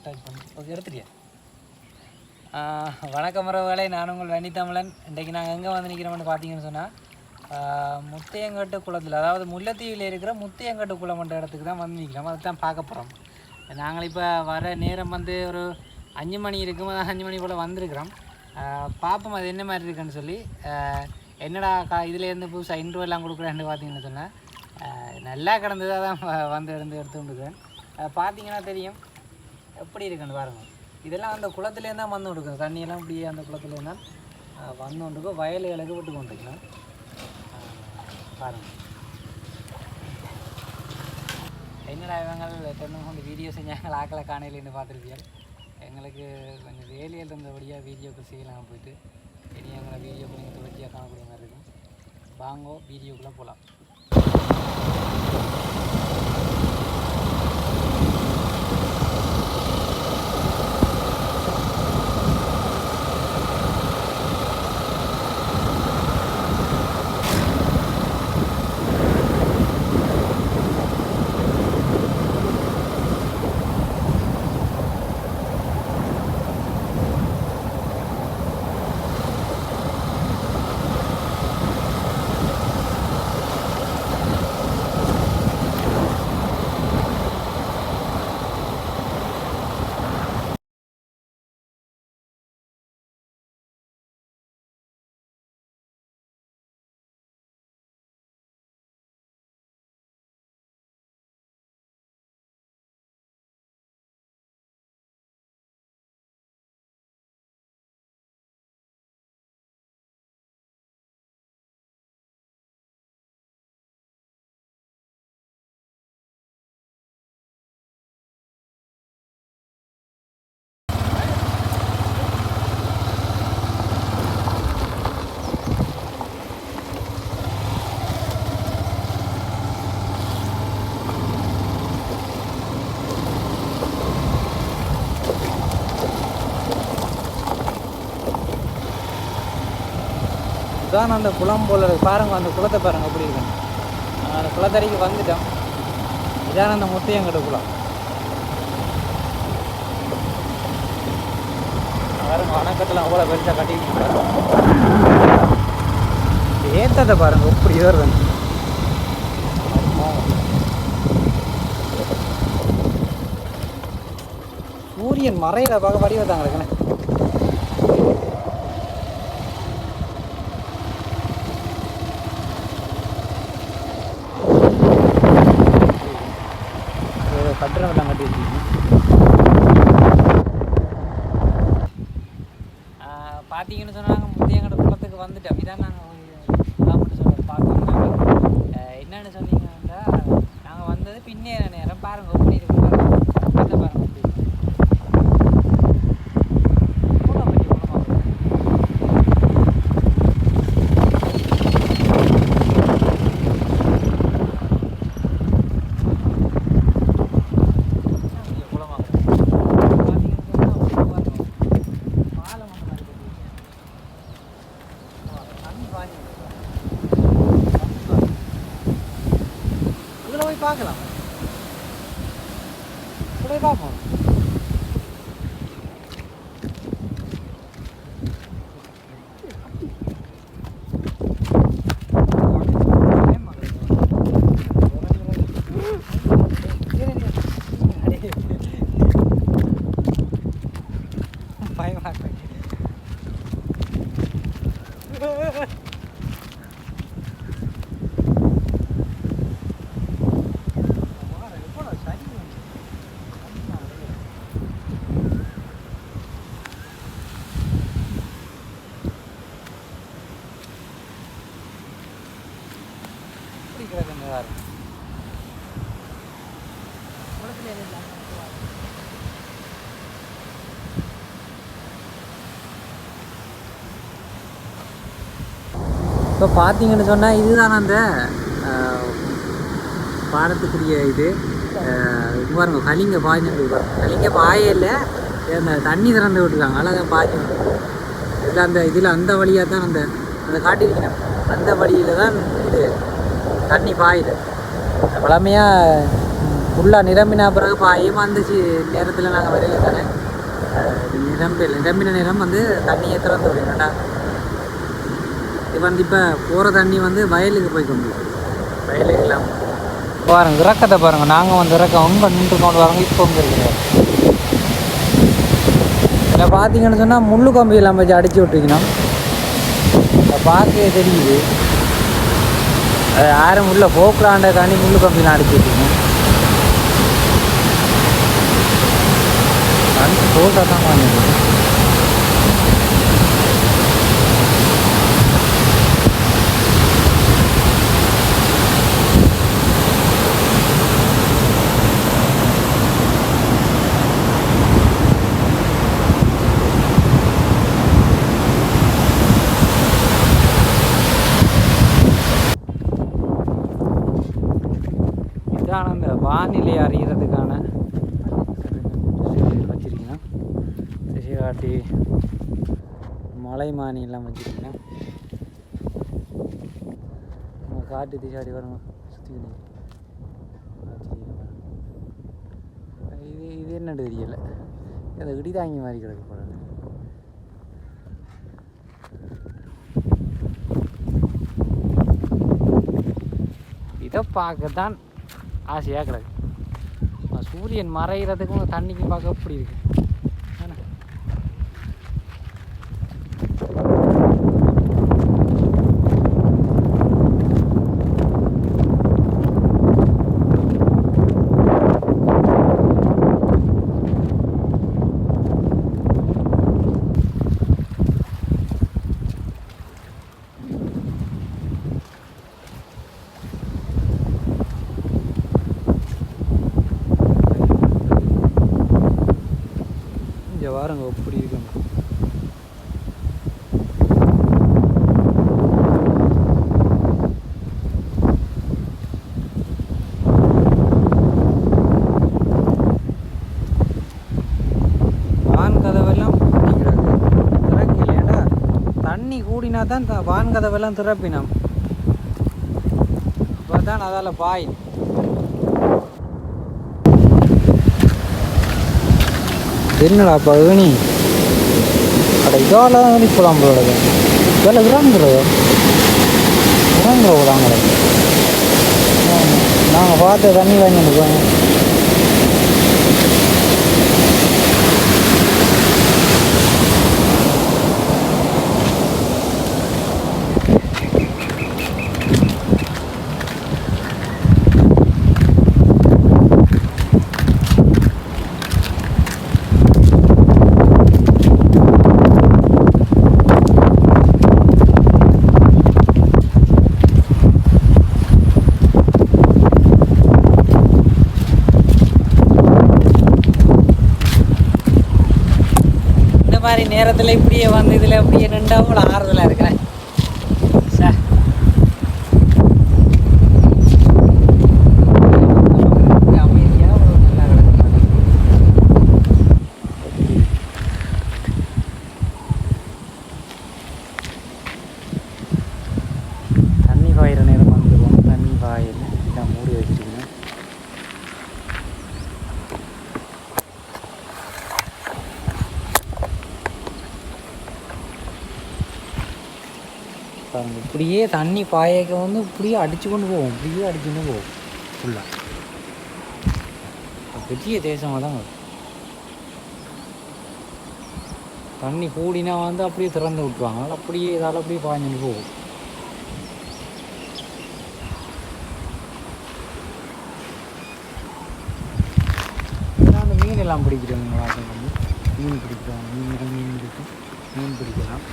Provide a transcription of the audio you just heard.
Start பண்ணி okay எடுத்துட்டியா? வணக்கம் உறவுகளே, நான் உங்கள் வன்னித்தமிழன். இன்றைக்கி நாங்கள் எங்கே வந்து நிற்கிறோம்னு பார்த்தீங்கன்னு சொன்னால் முத்தையங்கட்டு குளத்தில், அதாவது முல்லைத்தீவில் இருக்கிற முத்தையங்கட்டு குளம்ன்ற இடத்துக்கு தான் வந்து நிற்கிறோம். அதை தான் பார்க்க போகிறோம். நாங்கள் இப்போ வர நேரம் வந்து ஒரு 5 மணி இருக்கும். 5 மணி போல் வந்திருக்கிறோம். பார்ப்போம் அது என்ன மாதிரி இருக்குன்னு சொல்லி. என்னடா இதுலேருந்து புதுசாக இன்ட்ரோ எல்லாம் கொடுக்குறேன்னு பார்த்தீங்கன்னு சொன்னேன். நல்லா கிடந்ததாக தான் வந்து எடுத்துருக்கேன். பார்த்தீங்கன்னா தெரியும் எப்படி இருக்குன்னு பாருங்கள். இதெல்லாம் அந்த குளத்துலேருந்து தான் வந்து கொடுக்கும். தண்ணியெல்லாம் இப்படியே அந்த குளத்துலேருந்து தான் வந்து கொண்டுக்கும். வயல்களுக்கு விட்டு கொண்டுக்கலாம். பாருங்கள் என்னடா இவங்க கொண்டு வீடியோ செஞ்சாங்க ஆக்களை காணையிலேருந்து பார்த்துருப்பியால். எங்களுக்கு கொஞ்சம் வேலையில் இருந்தபடியாக வீடியோக்கு செய்யலாம் போயிட்டு. இனி எங்களை வீடியோக்கு நீங்கள் தொடர்ச்சியாக காணக்கூடிய மாதிரி இருக்கும். வாங்கோ வீடியோக்குள்ளே போகலாம். இதுதான் அந்த குளம் போல் பாருங்கள். அந்த குளத்தை பாருங்கள் அப்படி இருக்கு. அந்த குளத்தடிக்கு வந்துட்டோம். இதான அந்த முத்தையங்கட்டு குளம். பாருங்க அணைக்கட்டெல்லாம் அவ்வளோ பெருசாக கட்டிக்கிட்டு ஏற்றத்தை பாருங்கள் எப்படி ஏறுதுன்னு. சூரியன் மறையில பார்க்க வடி வந்தாங்க. கட்டுறவெல்லாம் கட்டி வச்சுக்கணும். பார்த்தீங்கன்னு சொன்னாங்க முத்தையங்கட்டு குளத்துக்கு வந்துட்டோம். இதான் நாங்கள் மட்டும் சொல்ல பார்க்கணும். என்னென்னு சொன்னீங்கன்னா நாங்கள் வந்தது பின்னே நேரம் பாருங்கள் எப்படி இருக்கு பாருங்கள். பார்க்கலாம் கூட பார்ப்போம். பயமாக இப்போ பார்த்தீங்கன்னு சொன்னால் இதுதான் அந்த பாடத்துக்குரிய இது. பாருங்க கலிங்க பாய்ஞ்சு கலிங்க பாயில் அந்த தண்ணி திறந்து விட்டுருக்காங்க. அழகாக பாய்ஞ்சு இதில் அந்த வழியாக தான் அந்த காட்டிருக்கிறேன். அந்த வழியில் தான் இது தண்ணி பாயுது. பழமையாக ஃபுல்லாக நிரம்பினா பிறகு பாயும் அந்த நேரத்தில் நாங்கள் வரையில தானே நிரம்பின நேரம் வந்து தண்ணியை திறந்து விடுங்கடா. இது வந்து இப்போ போகிற தண்ணி வந்து வயலுக்கு போய் கொண்டு வயலுக்கெல்லாம் பாருங்க இறக்கத்தை பாருங்கள். நாங்கள் வந்து இறக்கம் உங்க நின்று கொண்டு வரோங்க. இப்போ உங்க இருக்கிறார் இதில் பார்த்தீங்கன்னு சொன்னால் முள்ளு கம்பியெல்லாம் வச்சு அடித்து விட்டுருக்கணும். பார்க்கவே தெரியுது அது யாரும் உள்ள போக்குறாண்ட காண்டி முள்ளு கம்பியெல்லாம் அடிச்சு விட்டுருக்கணும். தண்ணி போட்டால் தான் வாங்கிடுது. அந்த வானிலை அறிகிறதுக்கான வச்சிருக்கீங்கன்னா காட்டி மலை மானிலாம் வச்சிருக்கீங்கன்னா காட்டு திசாடி வரும் சுற்றி இது என்னன்னு தெரியலை. அந்த இடிதாங்கி மாதிரி கிடக்கு போல. இதை பார்க்கத்தான் ஆசையாக கிடக்கு. சூரியன் மறைகிறதுக்கும் தண்ணிக்கும் பார்க்க எப்படி இருக்கு. வாருங்க எப்படி இருக்குங்க. வான் கதவெல்லாம் திறக்கலையாடா. தண்ணி கூடினா தான் வான் கதவெல்லாம் திறப்பினோம். அப்போ தான் அதால் பாய் என்னடா பகுனி அட இதால் தான் போகலாம் போடுறது. இதெல்லாம் விராந்துடுறதோ விராந்துட போகலாங்க. நாங்கள் பார்த்த தண்ணி வாங்கி போங்க. மாதிரி நேரத்தில் இப்படியே வந்து இதில் அப்படியே ரெண்டாவது ஆறுதலாக இருக்கிறேன். சார் அமைதியாக நல்லா கிடக்கு. தண்ணி பாயிற நேரம் வந்துடும். தண்ணி பாயில் எல்லாம் மூடி வச்சுருக்கேன். இப்படியே தண்ணி பாயக்க வந்து இப்படியே அடித்து கொண்டு போவோம். இப்படியே அடிச்சுன்னு போவோம் ஃபுல்லாக. பெரிய தேசமாக தான் வரும். தண்ணி கூடினா வந்து அப்படியே திறந்து விட்டுருவாங்க. அதனால் அப்படியே இதால் அப்படியே பாய்ஞ்சுன்னு போகும். அந்த மீன் எல்லாம் பிடிக்கிறவங்க மீன் பிடிக்கிறாங்க. மீன் பிடிக்கும். மீன் பிடிக்கலாம்.